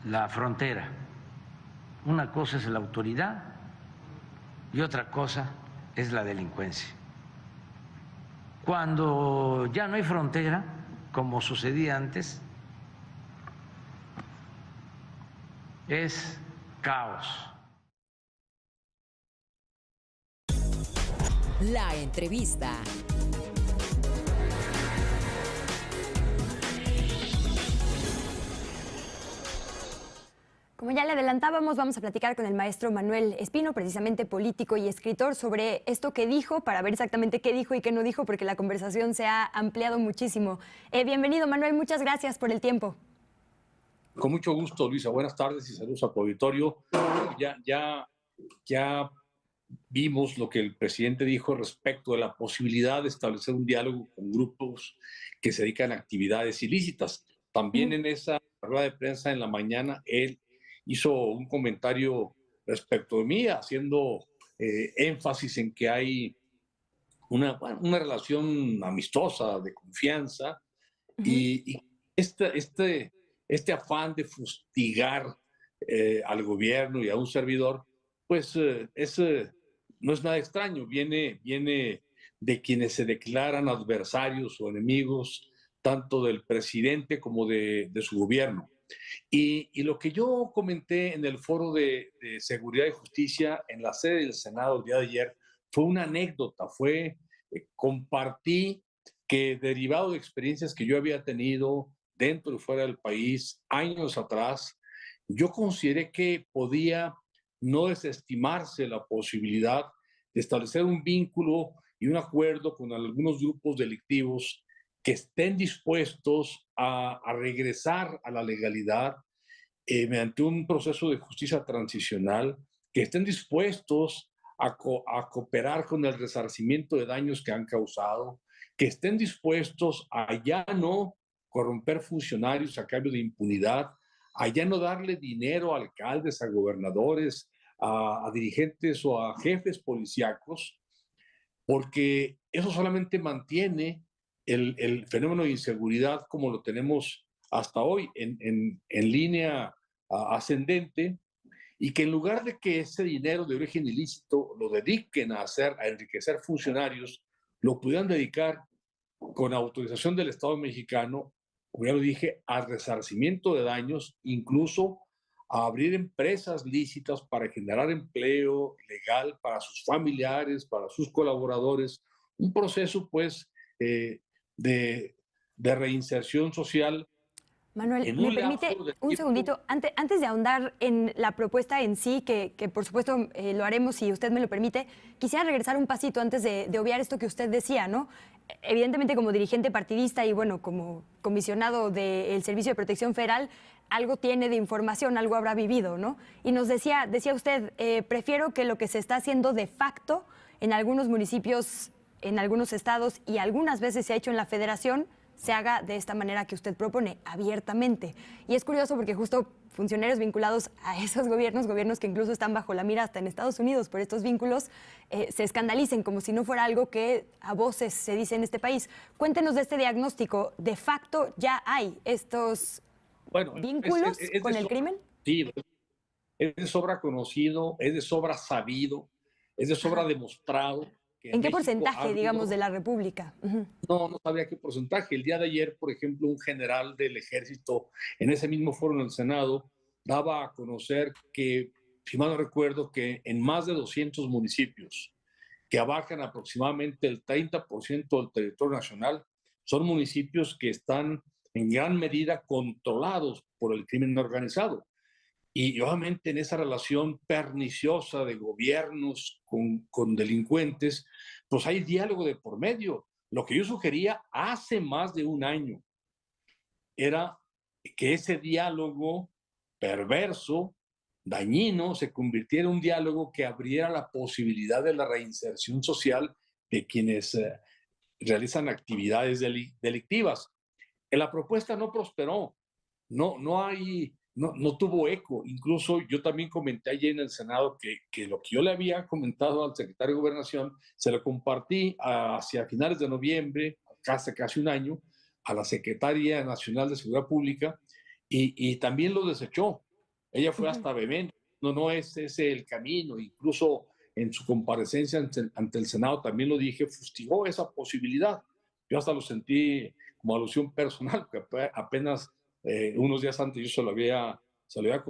la frontera. Una cosa es la autoridad y otra cosa es la delincuencia. Cuando ya no hay frontera, como sucedía antes, es caos. La entrevista. Como ya le adelantábamos, vamos a platicar con el maestro Manuel Espino, precisamente político y escritor, sobre esto que dijo, para ver exactamente qué dijo y qué no dijo, porque la conversación se ha ampliado muchísimo. Bienvenido, Manuel, muchas gracias por el tiempo. Con mucho gusto, Luisa. Buenas tardes y saludos a tu auditorio. Ya vimos lo que el presidente dijo respecto de la posibilidad de establecer un diálogo con grupos que se dedican a actividades ilícitas. También en esa rueda de prensa en la mañana, él hizo un comentario respecto de mí, haciendo énfasis en que hay una relación amistosa, de confianza, y este afán de fustigar al gobierno y a un servidor, pues no es nada extraño, viene de quienes se declaran adversarios o enemigos tanto del presidente como de su gobierno. Y lo que yo comenté en el foro de Seguridad y Justicia en la sede del Senado el día de ayer fue una anécdota, compartí que derivado de experiencias que yo había tenido dentro y fuera del país años atrás, yo consideré que podía no desestimarse la posibilidad de establecer un vínculo y un acuerdo con algunos grupos delictivos que estén dispuestos a regresar a la legalidad mediante un proceso de justicia transicional, que estén dispuestos a cooperar con el resarcimiento de daños que han causado, que estén dispuestos a ya no corromper funcionarios a cambio de impunidad, a ya no darle dinero a alcaldes, a gobernadores, a dirigentes o a jefes policíacos, porque eso solamente mantiene el fenómeno de inseguridad como lo tenemos hasta hoy en línea ascendente, y que en lugar de que ese dinero de origen ilícito lo dediquen a enriquecer funcionarios, lo pudieran dedicar con autorización del Estado mexicano, como ya lo dije, al resarcimiento de daños, incluso a abrir empresas lícitas para generar empleo legal para sus familiares, para sus colaboradores, un proceso pues de reinserción social. Manuel, ¿me permite un segundito? Antes de ahondar en la propuesta en sí, que por supuesto lo haremos si usted me lo permite, quisiera regresar un pasito antes de obviar esto que usted decía, ¿no? Evidentemente, como dirigente partidista y bueno, como comisionado del Servicio de Protección Federal, algo tiene de información, algo habrá vivido, ¿no? Y nos decía usted, prefiero que lo que se está haciendo de facto en algunos municipios, en algunos estados y algunas veces se ha hecho en la Federación, se haga de esta manera que usted propone, abiertamente. Y es curioso porque justo funcionarios vinculados a esos gobiernos que incluso están bajo la mira hasta en Estados Unidos por estos vínculos, se escandalicen como si no fuera algo que a voces se dice en este país. Cuéntenos de este diagnóstico. ¿De facto ya hay estos vínculos con el crimen? Sí, es de sobra conocido, es de sobra sabido, es de sobra demostrado. ¿En qué porcentaje, digamos, de la República? No sabría qué porcentaje. El día de ayer, por ejemplo, un general del Ejército, en ese mismo foro en el Senado, daba a conocer que, si mal no recuerdo, que en más de 200 municipios, que abarcan aproximadamente el 30% del territorio nacional, son municipios que están en gran medida controlados por el crimen organizado. Y obviamente en esa relación perniciosa de gobiernos con delincuentes, pues hay diálogo de por medio. Lo que yo sugería hace más de un año era que ese diálogo perverso, dañino, se convirtiera en un diálogo que abriera la posibilidad de la reinserción social de quienes realizan actividades delictivas. La propuesta no prosperó, no tuvo eco. Incluso yo también comenté ayer en el Senado que lo que yo le había comentado al secretario de Gobernación, se lo compartí hacia finales de noviembre, casi un año, a la Secretaría Nacional de Seguridad Pública, y también lo desechó. ella fue hasta vehemente. No es ese el camino. Incluso en su comparecencia ante el Senado también lo dije, fustigó esa posibilidad. Yo hasta lo sentí como alusión personal, que apenas unos días antes yo se lo había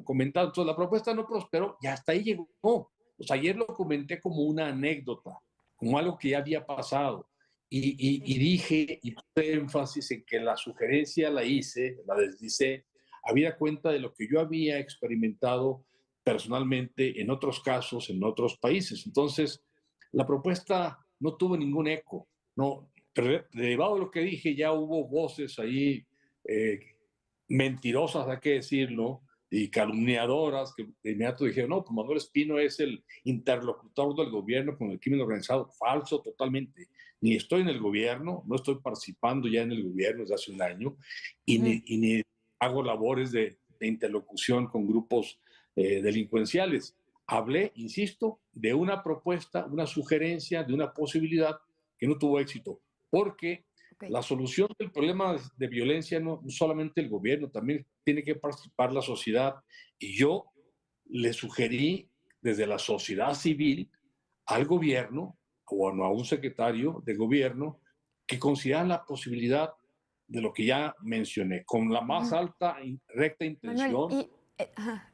comentado. Entonces la propuesta no prosperó y hasta ahí llegó. O sea, ayer lo comenté como una anécdota, como algo que ya había pasado. Y dije, y puse énfasis en que la sugerencia la deslicé, habida cuenta de lo que yo había experimentado personalmente en otros casos, en otros países. Entonces, la propuesta no tuvo ningún eco. No, pero derivado de lo que dije, ya hubo voces ahí mentirosas, hay que decirlo, y calumniadoras que de inmediato dijeron, no, pues Manuel Espino es el interlocutor del gobierno con el crimen organizado. Falso totalmente. Ni estoy en el gobierno, no estoy participando ya en el gobierno desde hace un año, y ni hago labores de interlocución con grupos delincuenciales. Hablé, insisto, de una propuesta, una sugerencia, de una posibilidad que no tuvo éxito, porque la solución del problema de violencia no solamente el gobierno, también tiene que participar la sociedad. Y yo le sugerí desde la sociedad civil al gobierno o a un secretario de gobierno que consideran la posibilidad de lo que ya mencioné, con la más alta y recta intención. Manuel,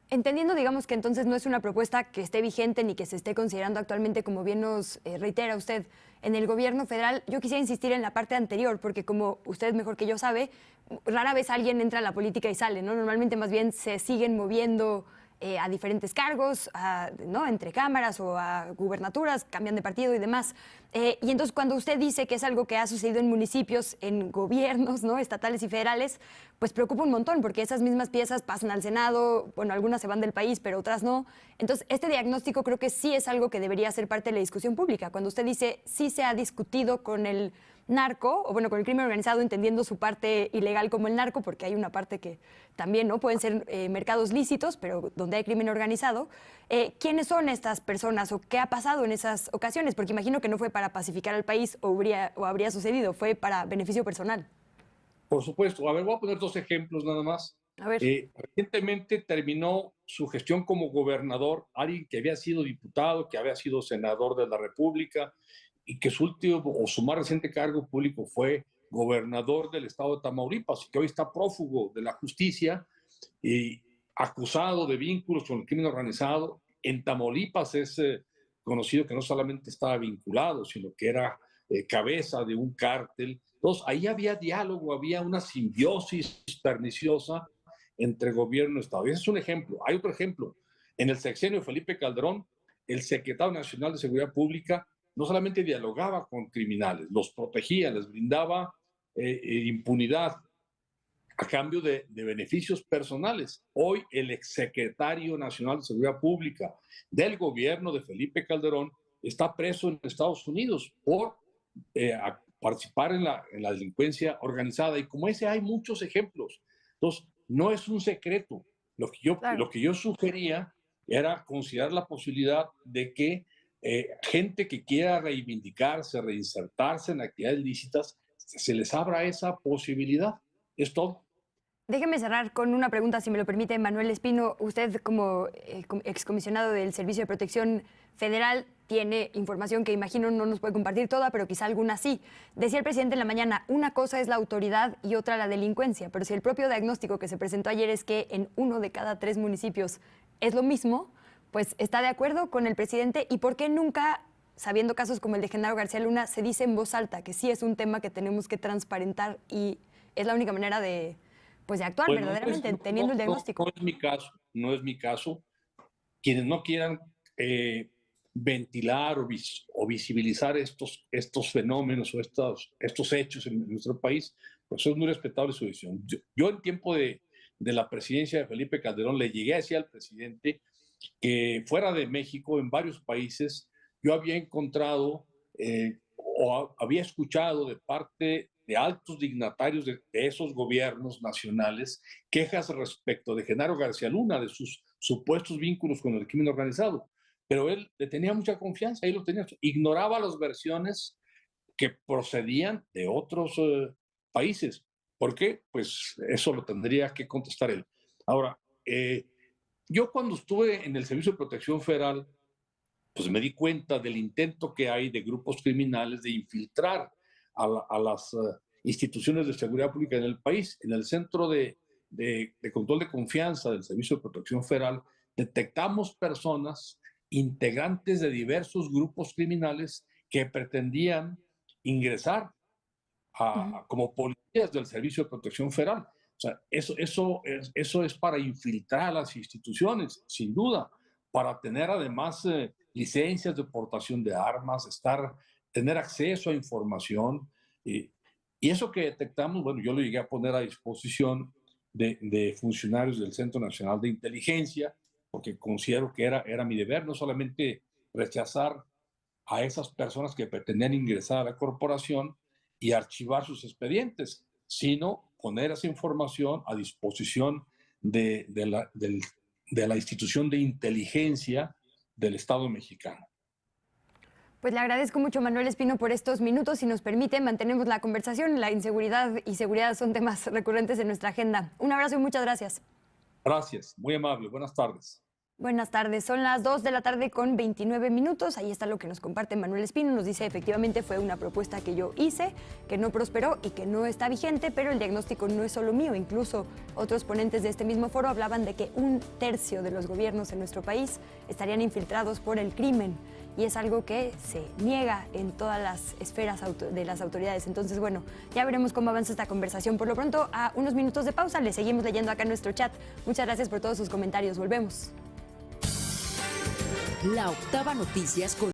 entendiendo, digamos, que entonces no es una propuesta que esté vigente ni que se esté considerando actualmente, como bien nos reitera usted, en el gobierno federal, yo quisiera insistir en la parte anterior, porque como usted mejor que yo sabe, rara vez alguien entra a la política y sale, ¿no? Normalmente más bien se siguen moviendo a diferentes cargos, ¿no? Entre cámaras o a gubernaturas, cambian de partido y demás. Y entonces cuando usted dice que es algo que ha sucedido en municipios, en gobiernos, ¿no? Estatales y federales, pues preocupa un montón, porque esas mismas piezas pasan al Senado, bueno, algunas se van del país, pero otras no. Entonces, este diagnóstico creo que sí es algo que debería ser parte de la discusión pública. Cuando usted dice sí se ha discutido con el narco, o bueno, con el crimen organizado, entendiendo su parte ilegal como el narco, porque hay una parte que también, ¿no? Pueden ser mercados lícitos, pero donde hay crimen organizado. ¿Quiénes son estas personas o qué ha pasado en esas ocasiones? Porque imagino que no fue para pacificar al país o habría sucedido, fue para beneficio personal. Por supuesto. A ver, voy a poner dos ejemplos nada más. A ver. Recientemente terminó su gestión como gobernador, alguien que había sido diputado, que había sido senador de la República y que su último o su más reciente cargo público fue gobernador del estado de Tamaulipas y que hoy está prófugo de la justicia y acusado de vínculos con el crimen organizado. En Tamaulipas es conocido que no solamente estaba vinculado, sino que era cabeza de un cártel. Entonces, ahí había diálogo, había una simbiosis perniciosa entre gobierno y Estado. Y ese es un ejemplo. Hay otro ejemplo. En el sexenio de Felipe Calderón, el secretario nacional de Seguridad Pública no solamente dialogaba con criminales, los protegía, les brindaba impunidad a cambio de beneficios personales. Hoy el exsecretario nacional de Seguridad Pública del gobierno de Felipe Calderón está preso en Estados Unidos por participar en la delincuencia organizada. Y como ese hay muchos ejemplos. Entonces, no es un secreto. Lo que yo sugería era considerar la posibilidad de que gente que quiera reivindicarse, reinsertarse en actividades ilícitas, se les abra esa posibilidad. Es todo. Déjeme cerrar con una pregunta, si me lo permite, Manuel Espino. Usted, como excomisionado del Servicio de Protección Federal, tiene información que imagino no nos puede compartir toda, pero quizá alguna sí. Decía el presidente en la mañana, una cosa es la autoridad y otra la delincuencia, pero si el propio diagnóstico que se presentó ayer es que en 1 de cada 3 municipios es lo mismo, pues está de acuerdo con el presidente. ¿Y por qué nunca, sabiendo casos como el de Genaro García Luna, se dice en voz alta que sí es un tema que tenemos que transparentar y es la única manera de actuar verdaderamente, teniendo el diagnóstico? No es mi caso. Quienes no quieran ventilar o visibilizar estos fenómenos o estos hechos en nuestro país, pues es muy respetable su decisión. Yo en tiempo de la presidencia de Felipe Calderón le llegué a decir al presidente que fuera de México, en varios países, yo había encontrado o había escuchado de parte de altos dignatarios de esos gobiernos nacionales quejas respecto de Genaro García Luna, de sus supuestos vínculos con el crimen organizado. Pero él le tenía mucha confianza, él lo tenía, ignoraba las versiones que procedían de otros países. ¿Por qué? Pues eso lo tendría que contestar él. Ahora, yo cuando estuve en el Servicio de Protección Federal, pues me di cuenta del intento que hay de grupos criminales de infiltrar a las instituciones de seguridad pública en el país. En el Centro de Control de Confianza del Servicio de Protección Federal detectamos personas integrantes de diversos grupos criminales que pretendían ingresar como policías del Servicio de Protección Federal. O sea, eso es para infiltrar a las instituciones, sin duda, para tener además licencias de portación de armas, tener acceso a información. Y eso que detectamos, bueno, yo lo llegué a poner a disposición de funcionarios del Centro Nacional de Inteligencia, porque considero que era mi deber no solamente rechazar a esas personas que pretendían ingresar a la corporación y archivar sus expedientes, sino poner esa información a disposición de la institución de inteligencia del Estado mexicano. Pues le agradezco mucho, Manuel Espino, por estos minutos. Si nos permite, mantenemos la conversación. La inseguridad y seguridad son temas recurrentes en nuestra agenda. Un abrazo y muchas gracias. Gracias, muy amable. Buenas tardes. Buenas tardes, son las 2 de la tarde con 29 minutos. Ahí está lo que nos comparte Manuel Espino. Nos dice, efectivamente fue una propuesta que yo hice, que no prosperó y que no está vigente, pero el diagnóstico no es solo mío. Incluso otros ponentes de este mismo foro hablaban de que 1/3 de los gobiernos en nuestro país estarían infiltrados por el crimen. Y es algo que se niega en todas las esferas de las autoridades. Entonces, bueno, ya veremos cómo avanza esta conversación. Por lo pronto, a unos minutos de pausa, le seguimos leyendo acá en nuestro chat. Muchas gracias por todos sus comentarios. Volvemos. La Octava Noticias con